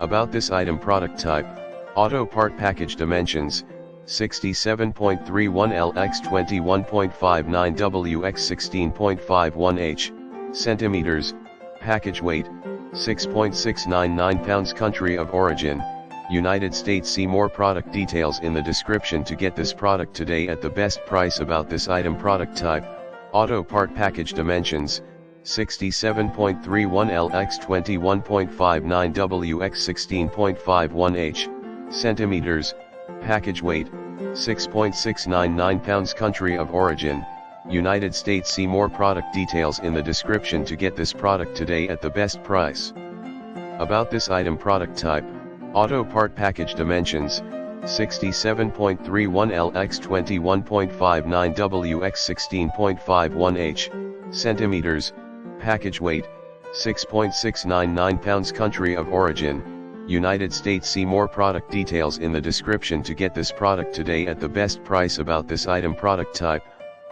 About this item: product type, auto part package dimensions, 67.31L x 21.59W x 16.51H, centimeters, package weight, 6.699 pounds. Country of origin, United States. See more product details in the description to get this product today at the best price. About this item: product type, auto part package dimensions, 67.31L x 21.59W x 16.51H, centimeters, package weight, 6.699 pounds. Country of origin, United States. See more product details in the description to get this product today at the best price. About this item: product type, auto part package dimensions, 67.31L x 21.59W x 16.51H, centimeters, package weight, 6.699 pounds. Country of origin, United States. See more product details in the description to get this product today at the best price. About this item: product type,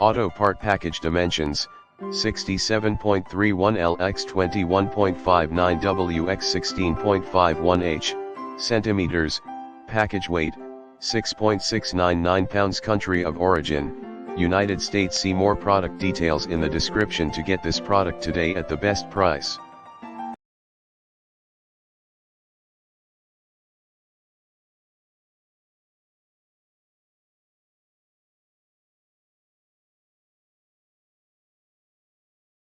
auto part package dimensions, 67.31L x 21.59W x 16.51H, centimeters, package weight, 6.699 pounds. Country of origin, United States. See more product details in the description to get this product today at the best price.